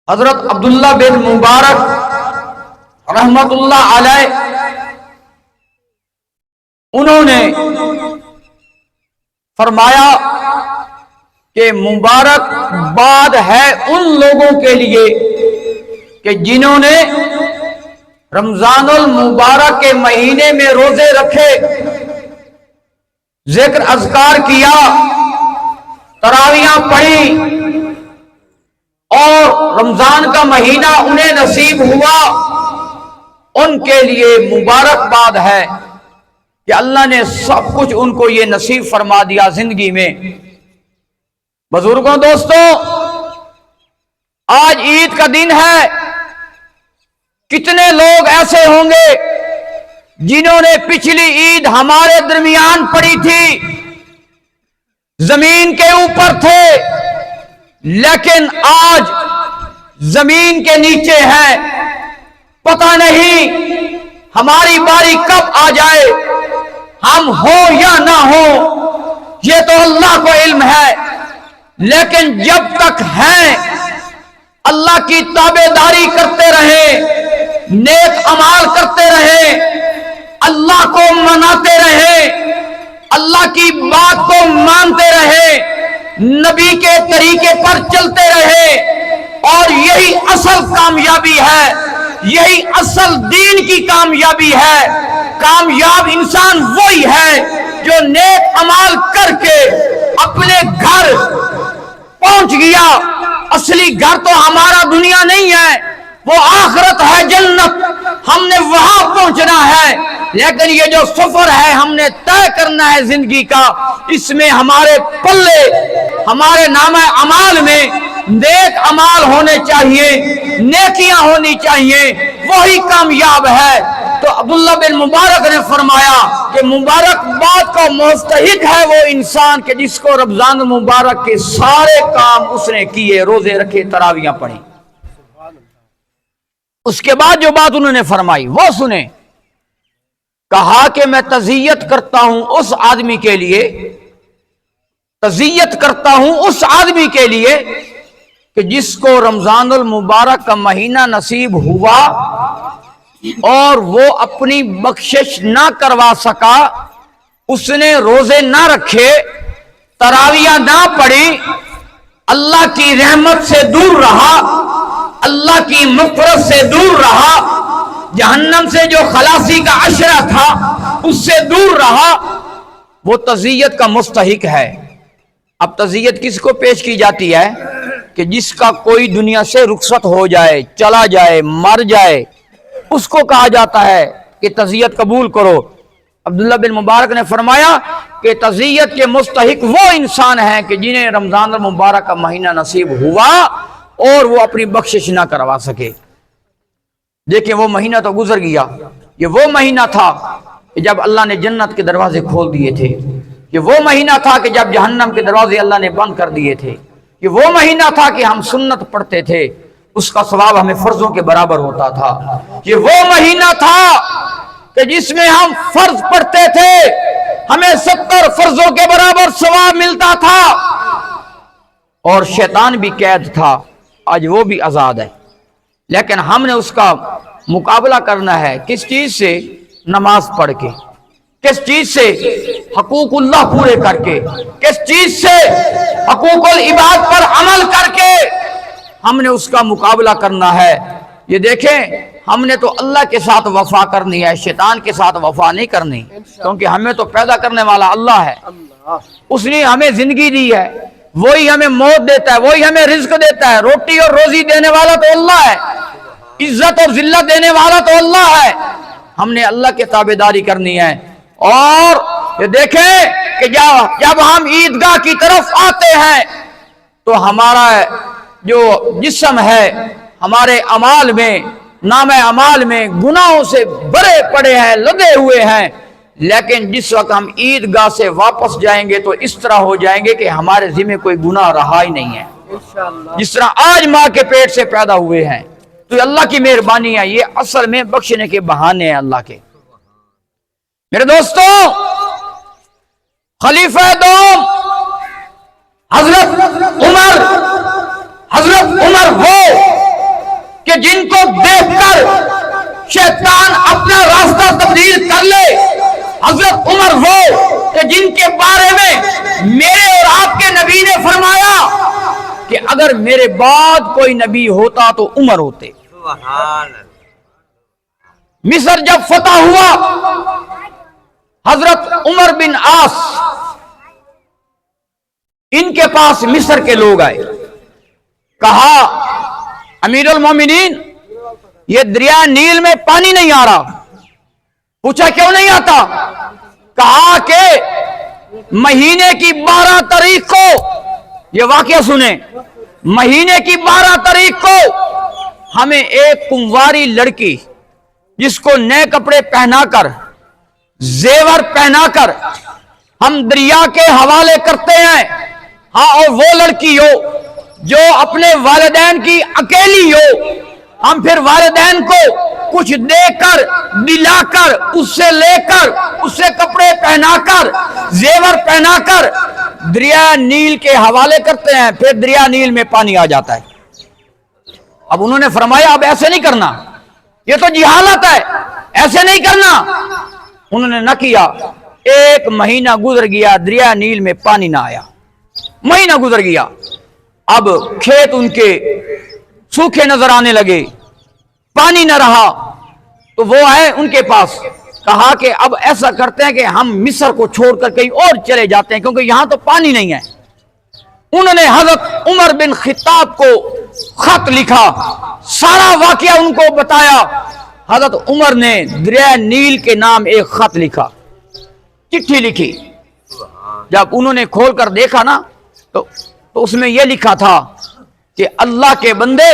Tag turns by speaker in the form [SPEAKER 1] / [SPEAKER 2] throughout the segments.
[SPEAKER 1] حضرت عبداللہ بن مبارک رحمت اللہ علیہ انہوں نے فرمایا کہ مبارک باد ہے ان لوگوں کے لیے کہ جنہوں نے رمضان المبارک کے مہینے میں روزے رکھے، ذکر اذکار کیا، تراویحاں پڑھی، اور رمضان کا مہینہ انہیں نصیب ہوا، ان کے لیے مبارکباد ہے کہ اللہ نے سب کچھ ان کو یہ نصیب فرما دیا زندگی میں۔ بزرگوں، دوستوں، آج عید کا دن ہے۔ کتنے لوگ ایسے ہوں گے جنہوں نے پچھلی عید ہمارے درمیان پڑی تھی، زمین کے اوپر تھے، لیکن آج زمین کے نیچے ہیں۔ پتہ نہیں ہماری باری کب آ جائے، ہم ہو یا نہ ہو، یہ تو اللہ کو علم ہے، لیکن جب تک ہیں اللہ کی تابعداری کرتے رہیں، نیک اعمال کرتے رہیں، اللہ کو مناتے رہیں، اللہ کی بات کو مانتے رہیں، نبی کے طریقے پر چلتے رہیں، اور یہی اصل کامیابی ہے، یہی اصل دین کی کامیابی ہے۔ کامیاب انسان وہی ہے جو نیک اعمال کر کے اپنے گھر پہنچ گیا۔ اصلی گھر تو ہمارا دنیا نہیں ہے، وہ آخرت ہے، جنت، ہم نے وہاں پہنچنا ہے۔ لیکن یہ جو سفر ہے ہم نے طے کرنا ہے زندگی کا، اس میں ہمارے پلے، ہمارے نامہ اعمال میں نیک اعمال ہونے چاہیے، نیکیاں ہونی چاہیے، وہی کامیاب ہے۔ تو عبداللہ بن مبارک نے فرمایا کہ مبارک باد کا مستحق ہے وہ انسان کہ جس کو رمضان المبارک کے سارے کام اس نے کیے، روزے رکھے، تراویحاں پڑھی۔ اس کے بعد جو بات انہوں نے فرمائی وہ سنیں۔ کہا کہ میں تعزیت کرتا ہوں اس آدمی کے لیے، تعزیت کرتا ہوں اس آدمی کے لیے کہ جس کو رمضان المبارک کا مہینہ نصیب ہوا اور وہ اپنی بخشش نہ کروا سکا، اس نے روزے نہ رکھے، تراویحاں نہ پڑھی، اللہ کی رحمت سے دور رہا، اللہ کی مغفرت سے دور رہا، جہنم سے جو خلاصی کا عشرہ تھا اس سے دور رہا، وہ تعزیت کا مستحق ہے۔ اب تعزیت کس کو پیش کی جاتی ہے؟ کہ جس کا کوئی دنیا سے رخصت ہو جائے، چلا جائے، مر جائے، اس کو کہا جاتا ہے کہ تعزیت قبول کرو۔ عبداللہ بن مبارک نے فرمایا کہ تعزیت کے مستحق وہ انسان ہیں کہ جنہیں رمضان المبارک کا مہینہ نصیب ہوا اور وہ اپنی بخشش نہ کروا سکے۔ دیکھیں وہ مہینہ تو گزر گیا، یہ وہ مہینہ تھا کہ جب اللہ نے جنت کے دروازے کھول دیے تھے، یہ وہ مہینہ تھا کہ جب جہنم کے دروازے اللہ نے بند کر دیے تھے، یہ وہ مہینہ تھا کہ ہم سنت پڑھتے تھے، اس کا ثواب ہمیں فرضوں کے برابر ہوتا تھا، یہ وہ مہینہ تھا کہ جس میں ہم فرض پڑھتے تھے، ہمیں 70 فرضوں کے برابر ثواب ملتا تھا، اور شیطان بھی قید تھا، آج وہ بھی آزاد ہے۔ لیکن ہم نے اس کا مقابلہ کرنا ہے کس چیز سے؟ نماز پڑھ کے، کس چیز سے؟ حقوق اللہ پورے کر کے، کس چیز سے؟ حقوق العباد پر عمل کر کے ہم نے اس کا مقابلہ کرنا ہے۔ یہ دیکھیں ہم نے تو اللہ کے ساتھ وفا کرنی ہے، شیطان کے ساتھ وفا نہیں کرنی، کیونکہ ہمیں تو پیدا کرنے والا اللہ ہے، اس نے ہمیں زندگی دی ہے، وہی ہمیں موت دیتا ہے، وہی ہمیں رزق دیتا ہے، روٹی اور روزی دینے والا تو اللہ ہے، عزت اور ذلت دینے والا تو اللہ ہے۔ ہم نے اللہ کی تابعداری کرنی ہے۔ اور یہ دیکھیں کہ جب ہم عیدگاہ کی طرف آتے ہیں تو ہمارا جو جسم ہے ہمارے اعمال میں، نام اعمال میں گناہوں سے بھرے پڑے ہیں، لدے ہوئے ہیں، لیکن جس وقت ہم عیدگاہ سے واپس جائیں گے تو اس طرح ہو جائیں گے کہ ہمارے ذمہ کوئی گناہ رہا ہی نہیں ہے، جس طرح آج ماں کے پیٹ سے پیدا ہوئے ہیں۔ تو یہ اللہ کی مہربانی ہے، یہ اصل میں بخشنے کے بہانے ہیں اللہ کے۔ میرے دوستوں، خلیفہ دوم حضرت عمر وہ کہ جن کو دیکھ کر شیطان اپنا راستہ تبدیل کر لے، حضرت عمر وہ کہ جن کے بارے میں میرے اور آپ کے نبی نے فرمایا کہ اگر میرے بعد کوئی نبی ہوتا تو عمر ہوتے۔ مصر جب فتح ہوا، حضرت عمر بن عاص ان کے پاس مصر کے لوگ آئے، کہا امیر المومنین یہ دریا نیل میں پانی نہیں آ رہا۔ پوچھا کیوں نہیں آتا؟ کہا کہ مہینے کی 12 تاریخ کو، یہ واقعہ سنیں، مہینے کی 12 تاریخ کو ہمیں ایک کنواری لڑکی جس کو نئے کپڑے پہنا کر، زیور پہنا کر ہم دریا کے حوالے کرتے ہیں، ہاں، اور وہ لڑکی ہو جو اپنے والدین کی اکیلی ہو، ہم پھر والدین کو کچھ دے کر، دلا کر، اس سے لے کر، اس سے کپڑے پہنا کر، زیور پہنا کر دریا نیل کے حوالے کرتے ہیں، پھر دریا نیل میں پانی آ جاتا ہے۔ اب انہوں نے فرمایا اب ایسے نہیں کرنا، یہ تو جہالت ہے، ایسے نہیں کرنا۔ انہوں نے نہ کیا۔ ایک مہینہ گزر گیا، دریا نیل میں پانی نہ آیا، مہینہ گزر گیا۔ اب کھیت ان کے سوکھے نظر آنے لگے، پانی نہ رہا، تو وہ آئے ان کے پاس، کہا کہ اب ایسا کرتے ہیں کہ ہم مصر کو چھوڑ کر کہیں اور چلے جاتے ہیں کیونکہ یہاں تو پانی نہیں ہے۔ انہوں نے حضرت عمر بن خطاب کو خط لکھا، سارا واقعہ ان کو بتایا۔ حضرت عمر نے دریا نیل کے نام ایک خط لکھا، چٹھی لکھی۔ جب انہوں نے کھول کر دیکھا نا تو اس میں یہ لکھا تھا کہ اللہ کے بندے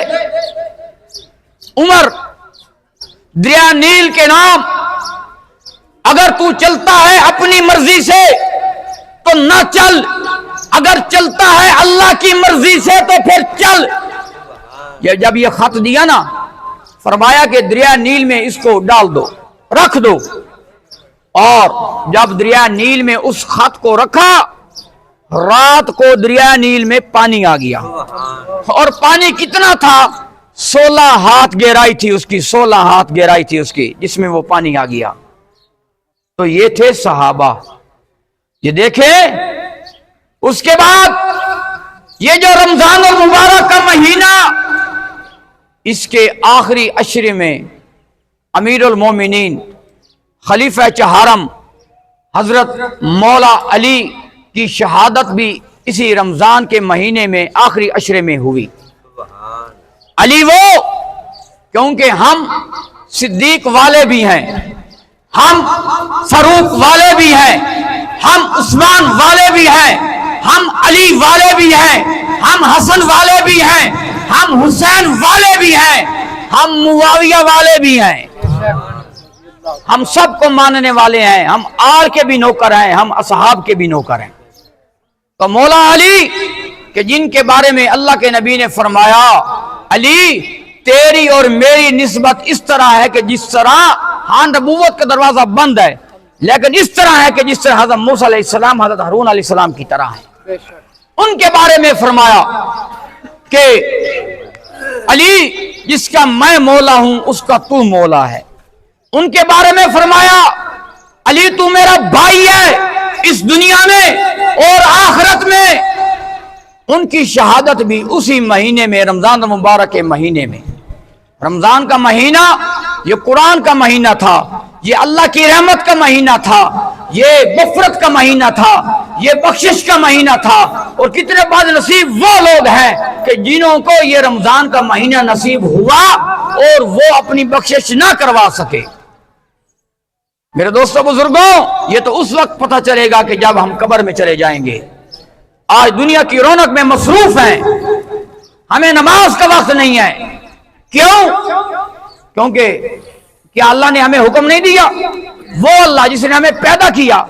[SPEAKER 1] عمر، دریا نیل کے نام اگر تو چلتا ہے اپنی مرضی سے تو نہ چل، اگر چلتا ہے اللہ کی مرضی سے تو پھر چل۔ جب یہ خط دیا نا، فرمایا کہ دریا نیل میں اس کو ڈال دو، رکھ دو۔ اور جب دریا نیل میں اس خط کو رکھا، رات کو دریا نیل میں پانی آ گیا، اور پانی کتنا تھا؟ 16 ہاتھ گہرائی تھی اس کی، 16 ہاتھ گہرائی تھی اس کی، جس میں وہ پانی آ گیا۔ تو یہ تھے صحابہ۔ یہ دیکھیں، اس کے بعد یہ جو رمضان المبارک کا مہینہ، اس کے آخری عشرے میں امیر المومنین خلیفہ چہارم حضرت مولا علی کی شہادت بھی اسی رمضان کے مہینے میں آخری عشرے میں ہوئی۔ علی وہ کیونکہ ہم صدیق والے بھی ہیں، ہم فاروق والے بھی ہیں، ہم عثمان والے بھی ہیں، ہم علی والے بھی ہیں، ہم حسن والے بھی ہیں، ہم حسین والے بھی ہیں، ہم معاویہ والے بھی ہیں، ہم سب کو ماننے والے ہیں، ہم آل کے بھی نوکر ہیں، ہم اصحاب کے بھی نوکر ہیں۔ تو مولا علی کہ جن کے بارے میں اللہ کے نبی نے فرمایا، علی تیری اور میری نسبت اس طرح ہے کہ جس طرح ہاں نبوت کا دروازہ بند ہے، لیکن اس طرح ہے کہ جس طرح حضرت موسیٰ علیہ السلام حضرت ہارون علیہ السلام کی طرح ہے۔ ان کے بارے میں فرمایا کہ علی جس کا میں مولا ہوں اس کا تو مولا ہے۔ ان کے بارے میں فرمایا علی تو میرا بھائی ہے اس دنیا میں اور آخرت میں۔ ان کی شہادت بھی اسی مہینے میں، رمضان مبارک کے مہینے میں۔ رمضان کا مہینہ یہ قرآن کا مہینہ تھا، یہ اللہ کی رحمت کا مہینہ تھا، یہ مغفرت کا مہینہ تھا، یہ بخشش کا مہینہ تھا۔ اور کتنے بعد نصیب وہ لوگ ہیں کہ جنہوں کو یہ رمضان کا مہینہ نصیب ہوا اور وہ اپنی بخشش نہ کروا سکے۔ میرے دوستو بزرگوں، یہ تو اس وقت پتہ چلے گا کہ جب ہم قبر میں چلے جائیں گے۔ آج دنیا کی رونق میں مصروف ہیں، ہمیں نماز کا وقت نہیں ہے۔ کیوں؟ کیونکہ کیا اللہ نے ہمیں حکم نہیں دیا؟ وہ اللہ جس نے ہمیں پیدا کیا،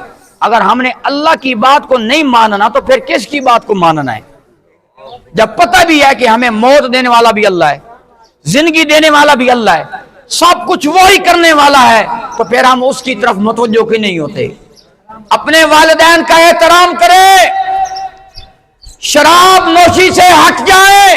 [SPEAKER 1] اگر ہم نے اللہ کی بات کو نہیں ماننا تو پھر کس کی بات کو ماننا ہے؟ جب پتہ بھی ہے کہ ہمیں موت دینے والا بھی اللہ ہے، زندگی دینے والا بھی اللہ ہے، سب کچھ وہی کرنے والا ہے، تو پھر ہم اس کی طرف متوجہ کی نہیں ہوتے۔ اپنے والدین کا احترام کریں، شراب نوشی سے ہٹ جائیں،